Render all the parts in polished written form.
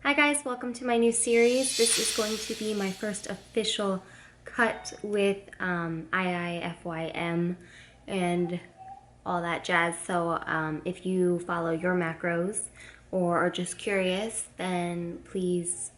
Hi guys, welcome to my new series. This is going to be my first official cut with Iifym and all that jazz. So if you follow your macros or are just curious, then please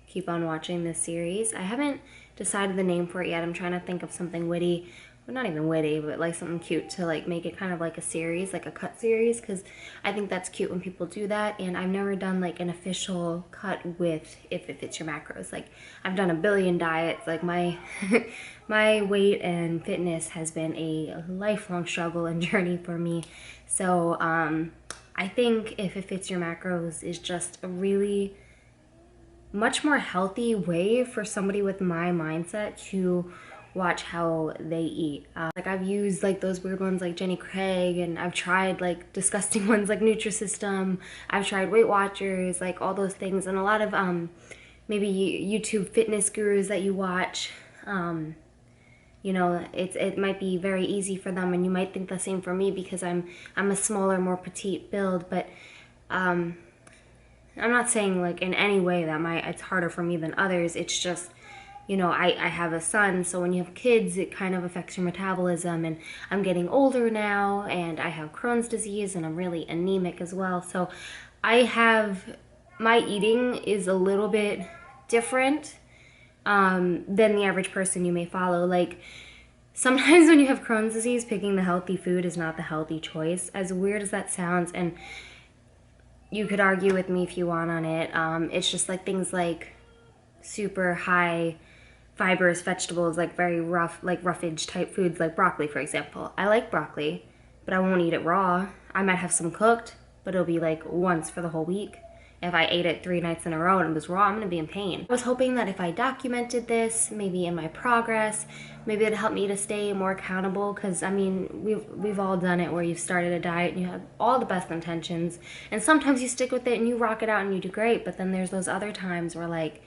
keep on watching this series. I haven't decided the name for it yet. I'm trying to think of something witty. Well, not even witty, but like something cute to like make it kind of like a series, like a cut series, because I think that's cute when people do that. And I've never done like an official cut with if it fits your macros. Like I've done a billion diets. Like my my weight and fitness has been a lifelong struggle and journey for me. So I think if it fits your macros is just a really much more healthy way for somebody with my mindset to watch how they eat. Like I've used like those weird ones like Jenny Craig, and I've tried like disgusting ones like Nutrisystem. I've tried Weight Watchers, like all those things, and a lot of maybe YouTube fitness gurus that you watch. You know, it might be very easy for them, and you might think the same for me because I'm a smaller, more petite build, but I'm not saying like in any way that it's harder for me than others. It's just, you know, I have a son, so when you have kids, it kind of affects your metabolism, and I'm getting older now, and I have Crohn's disease, and I'm really anemic as well. So my eating is a little bit different than the average person you may follow. Like, sometimes when you have Crohn's disease, picking the healthy food is not the healthy choice, as weird as that sounds, and you could argue with me if you want on it. It's just like things like super high fibrous vegetables, like very rough, like roughage type foods, like broccoli, for example. I like broccoli, but I won't eat it raw. I might have some cooked, but it'll be like once for the whole week. If I ate it 3 nights in a row and it was raw, I'm gonna be in pain. I was hoping that if I documented this, maybe in my progress, maybe it'd help me to stay more accountable, because I mean, we've all done it where you've started a diet and you have all the best intentions, and sometimes you stick with it and you rock it out and you do great, but then there's those other times where like,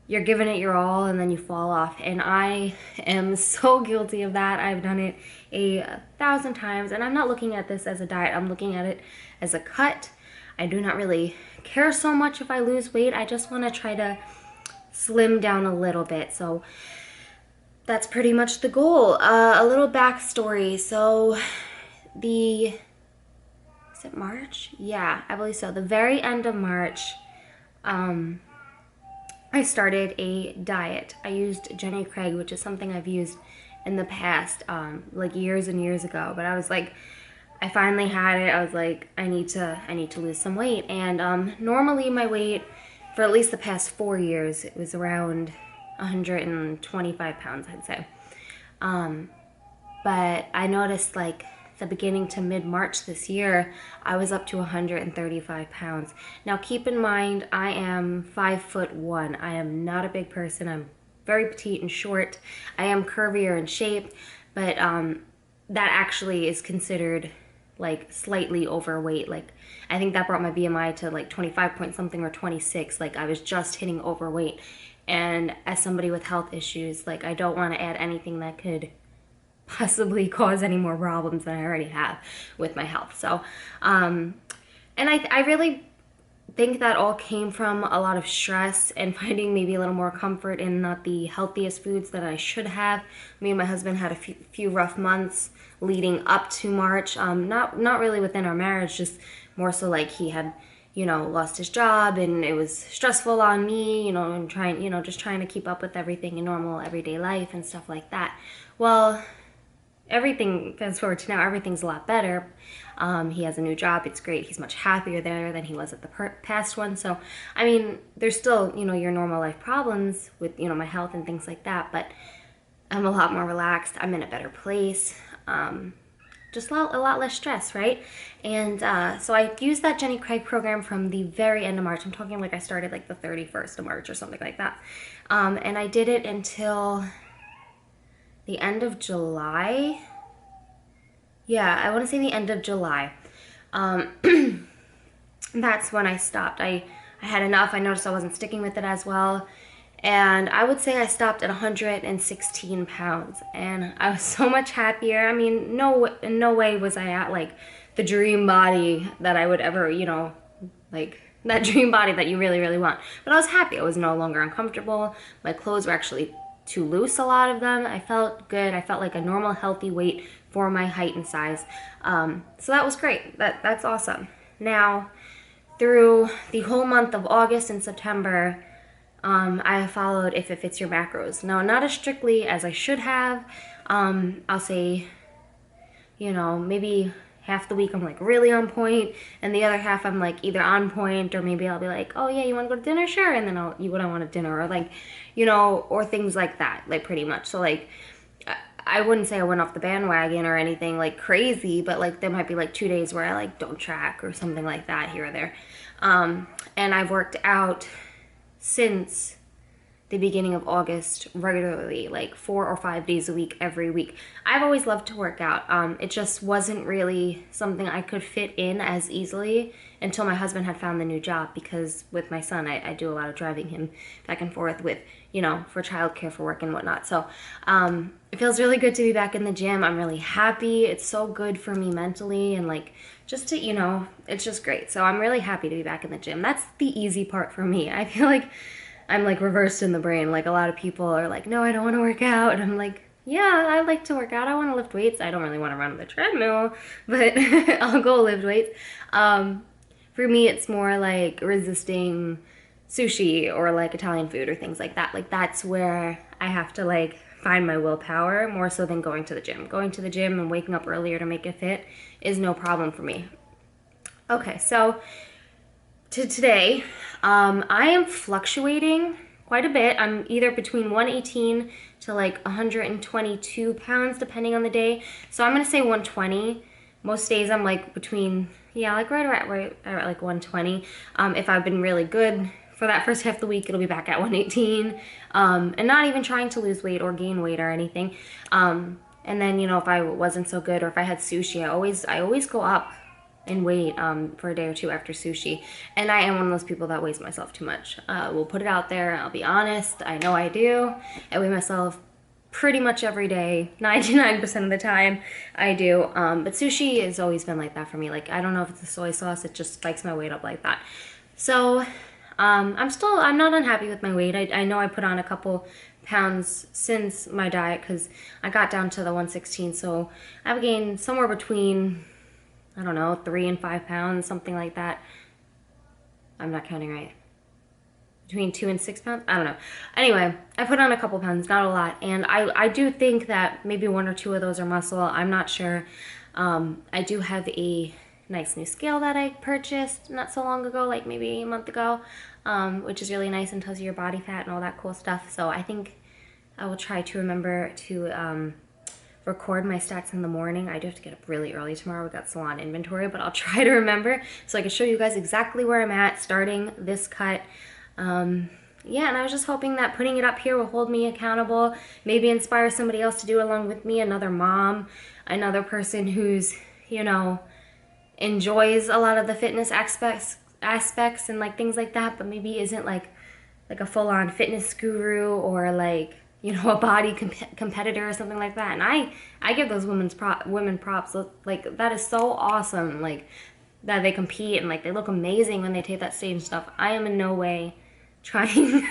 you're giving it your all and then you fall off. And I am so guilty of that. I've done it 1,000 times, and I'm not looking at this as a diet. I'm looking at it as a cut. I do not really care so much if I lose weight. I just want to try to slim down a little bit. So that's pretty much the goal. A little backstory. So is it March? Yeah, I believe so. The very end of March, I started a diet. I used Jenny Craig, which is something I've used in the past, like years and years ago. But I was like, I finally had it. I was like, I need to lose some weight. And normally my weight for at least the past 4 years, it was around 125 pounds, I'd say. But I noticed like the beginning to mid-March this year, I was up to 135 pounds. Now keep in mind, I am 5'1". I am not a big person. I'm very petite and short. I am curvier in shape, but that actually is considered like slightly overweight. Like I think that brought my BMI to like 25 point something or 26. Like I was just hitting overweight. And as somebody with health issues, like I don't want to add anything that could possibly cause any more problems than I already have with my health. So, and I really think that all came from a lot of stress and finding maybe a little more comfort in not the healthiest foods that I should have. Me and my husband had a few rough months leading up to March. Not really within our marriage, just more so like he had, you know, lost his job, and it was stressful on me, you know, and just trying to keep up with everything in normal everyday life and stuff like that. Well, everything, fast forward to now, everything's a lot better. He has a new job. It's great. He's much happier there than he was at the past one. So, I mean, there's still, you know, your normal life problems with, you know, my health and things like that, but I'm a lot more relaxed. I'm in a better place. Just a lot less stress, right? And so I used that Jenny Craig program from the very end of March. I'm talking like I started like the 31st of March or something like that. And I did it until the end of July. Yeah, I want to say the end of July. That's when I stopped. I had enough. I noticed I wasn't sticking with it as well. And I would say I stopped at 116 pounds. And I was so much happier. I mean, in no way was I at like the dream body that I would ever, you know, like that dream body that you really, really want. But I was happy. I was no longer uncomfortable. My clothes were actually too loose, a lot of them. I felt good. I felt like a normal, healthy weight for my height and size. So that was great. That's awesome. Now, through the whole month of August and September, I followed If It Fits Your Macros. Now, not as strictly as I should have. I'll say, you know, maybe half the week I'm like really on point, and the other half I'm like either on point, or maybe I'll be like, oh yeah, you want to go to dinner? Sure. And then you would I want to dinner, or like, you know, or things like that, like pretty much. So like, I wouldn't say I went off the bandwagon or anything like crazy, but like there might be like 2 days where I like don't track or something like that here or there. And I've worked out since the beginning of August regularly, like 4 or 5 days a week, every week. I've always loved to work out. It just wasn't really something I could fit in as easily until my husband had found the new job, because with my son, I do a lot of driving him back and forth with, you know, for childcare, for work and whatnot. So it feels really good to be back in the gym. I'm really happy. It's so good for me mentally, and like just to, you know, it's just great. So I'm really happy to be back in the gym. That's the easy part for me. I feel like I'm like reversed in the brain. Like a lot of people are like, no, I don't want to work out. And I'm like, yeah, I like to work out. I want to lift weights. I don't really want to run on the treadmill, but I'll go lift weights. For me, it's more like resisting sushi or like Italian food or things like that. Like that's where I have to like find my willpower more so than going to the gym. Going to the gym and waking up earlier to make it fit is no problem for me. Okay, so to today, I am fluctuating quite a bit. I'm either between 118 to like 122 pounds depending on the day. So I'm gonna say 120. Most days I'm like between, yeah, like right at like 120. If I've been really good for that first half of the week, it'll be back at 118. And not even trying to lose weight or gain weight or anything. And then, you know, if I wasn't so good or if I had sushi, I always go up and wait for a day or two after sushi. And I am one of those people that weighs myself too much. We'll put it out there. I'll be honest. I know I do. I weigh myself pretty much every day. 99% of the time I do. But sushi has always been like that for me. Like, I don't know if it's the soy sauce. It just spikes my weight up like that. So I'm not unhappy with my weight. I know I put on a couple pounds since my diet because I got down to the 116. So I've gained somewhere between, I don't know, 3 and 5 pounds, something like that. I'm not counting right. Between 2 and 6 pounds? I don't know. Anyway, I put on a couple pounds, not a lot. And I do think that maybe 1 or 2 of those are muscle. I'm not sure. I do have a nice new scale that I purchased not so long ago, like maybe a month ago, which is really nice and tells you your body fat and all that cool stuff. So I think I will try to remember to record my stats in the morning. I do have to get up really early tomorrow. We got salon inventory, but I'll try to remember so I can show you guys exactly where I'm at starting this cut. Yeah, and I was just hoping that putting it up here will hold me accountable, maybe inspire somebody else to do it along with me, another mom, another person who's, you know, enjoys a lot of the fitness aspects and like things like that, but maybe isn't like a full-on fitness guru or like, you know, a body competitor or something like that. And I give those women props. Like, that is so awesome, like, that they compete and like they look amazing when they take that stage stuff. I am in no way trying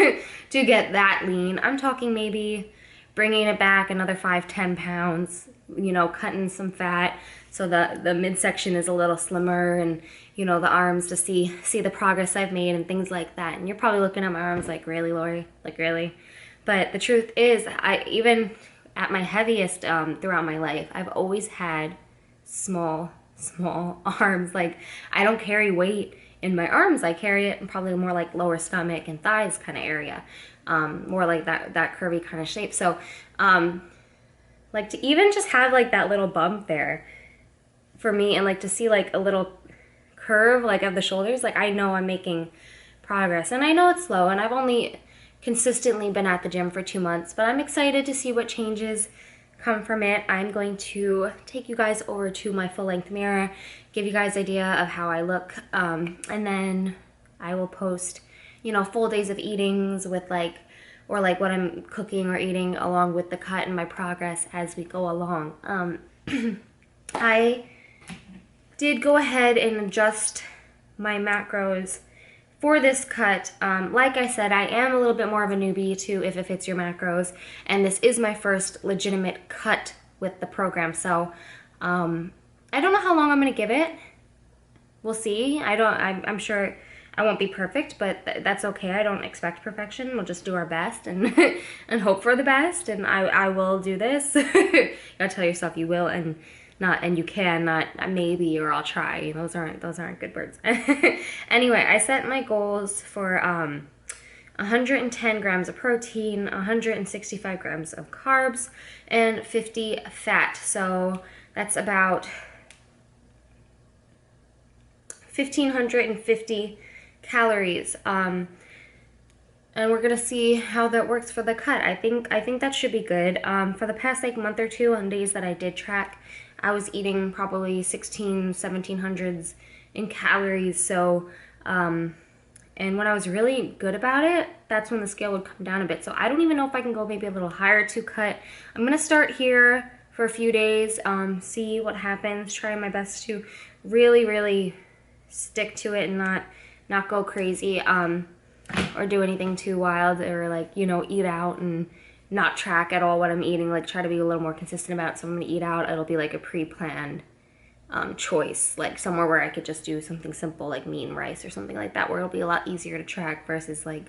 to get that lean. I'm talking maybe bringing it back another 5-10 pounds, you know, cutting some fat so the midsection is a little slimmer, and, you know, the arms to see the progress I've made and things like that. And you're probably looking at my arms like, really, Lori? Like, really? But the truth is, even at my heaviest throughout my life, I've always had small arms. Like, I don't carry weight in my arms. I carry it in probably more like lower stomach and thighs kind of area, more like that curvy kind of shape. So like to even just have like that little bump there for me, and like to see like a little curve like of the shoulders, like I know I'm making progress. And I know it's slow, and I've only consistently been at the gym for 2 months, but I'm excited to see what changes come from it. I'm going to take you guys over to my full-length mirror, give you guys an idea of how I look, and then I will post, you know, full days of eatings with like, or like what I'm cooking or eating along with the cut and my progress as we go along. I did go ahead and adjust my macros for this cut, like I said, I am a little bit more of a newbie to If It Fits Your Macros, and this is my first legitimate cut with the program, so I don't know how long I'm gonna give it. We'll see. I'm sure I won't be perfect, but that's okay. I don't expect perfection. We'll just do our best and and hope for the best, and I will do this. You gotta tell yourself you will and you can, not maybe or I'll try. Those aren't good words. Anyway, I set my goals for 110 grams of protein, 165 grams of carbs, and 50 fat. So that's about 1,550 calories. And we're gonna see how that works for the cut. I think that should be good. For the past like month or two, on days that I did track, I was eating probably 1700s in calories. So, and when I was really good about it, that's when the scale would come down a bit. So I don't even know if I can go maybe a little higher to cut. I'm gonna start here for a few days, see what happens, try my best to really stick to it and not go crazy, or do anything too wild, or like, you know, eat out and not track at all what I'm eating. Like, try to be a little more consistent about it. So I'm gonna eat out, it'll be like a pre-planned choice, like somewhere where I could just do something simple like meat and rice or something like that, where it'll be a lot easier to track versus like,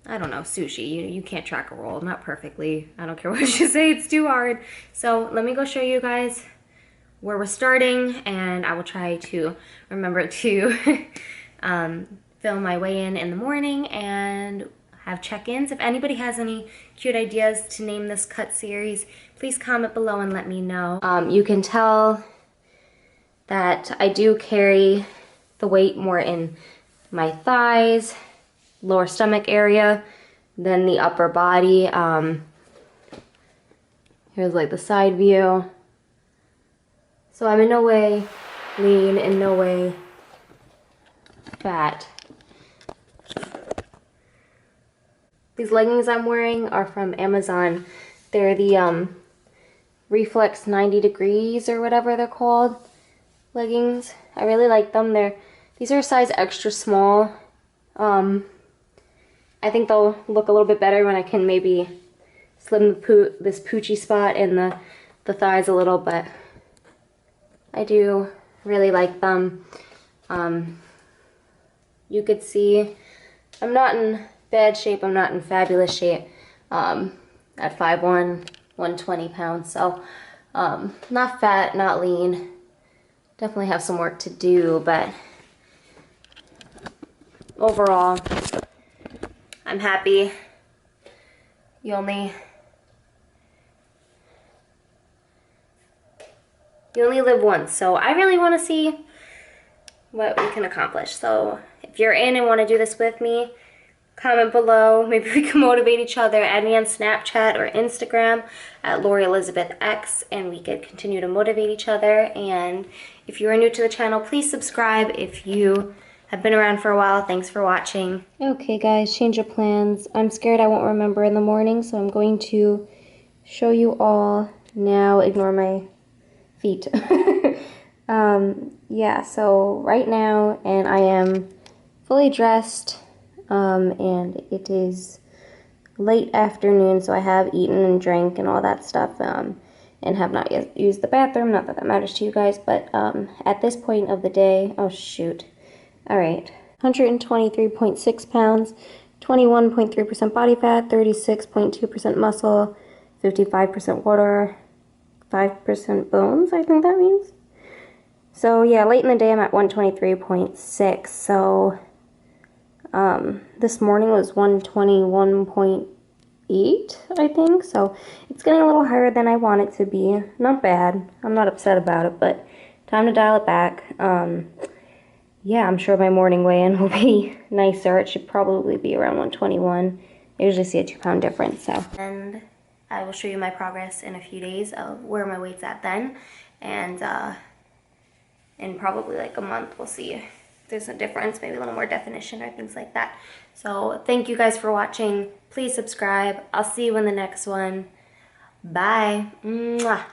I don't know, sushi. You can't track a roll, not perfectly. I don't care what you say, it's too hard. So let me go show you guys where we're starting, and I will try to remember to film my weigh-in in the morning and have check-ins. If anybody has any cute ideas to name this cut series, please comment below and let me know. You can tell that I do carry the weight more in my thighs, lower stomach area than the upper body. Here's like the side view. So I'm in no way lean, in no way fat. These leggings I'm wearing are from Amazon. They're the Reflex 90 degrees or whatever they're called leggings. I really like them. These are a size extra small. I think they'll look a little bit better when I can maybe slim this poochie spot in the thighs a little, but I do really like them. You could see I'm not in bad shape, I'm not in fabulous shape at 5'1", 120 pounds, so not fat, not lean. Definitely have some work to do, but overall I'm happy. You only live once, so I really want to see what we can accomplish. So if you're in and want to do this with me, comment below. Maybe we can motivate each other. Add me on Snapchat or Instagram at Lorielizabethx, and we could continue to motivate each other. And if you are new to the channel, please subscribe. If you have been around for a while, thanks for watching. Okay guys, change of plans. I'm scared I won't remember in the morning, so I'm going to show you all now. Ignore my feet. Yeah, so right now, and I am fully dressed, and it is late afternoon, so I have eaten and drank and all that stuff, and have not yet used the bathroom. Not that that matters to you guys, but at this point of the day, oh shoot, all right, 123.6 pounds, 21.3% body fat, 36.2% muscle, 55% water, 5% bones, I think that means. So yeah, late in the day I'm at 123.6. So this morning was 121.8, I think. So it's getting a little higher than I want it to be. Not bad. I'm not upset about it, but time to dial it back. Yeah, I'm sure my morning weigh-in will be nicer. It should probably be around 121. I usually see a 2-pound difference, so. And I will show you my progress in a few days of where my weight's at then. And in probably like a month, we'll see if there's a difference, maybe a little more definition or things like that. So thank you guys for watching. Please subscribe. I'll see you in the next one. Bye. Mwah.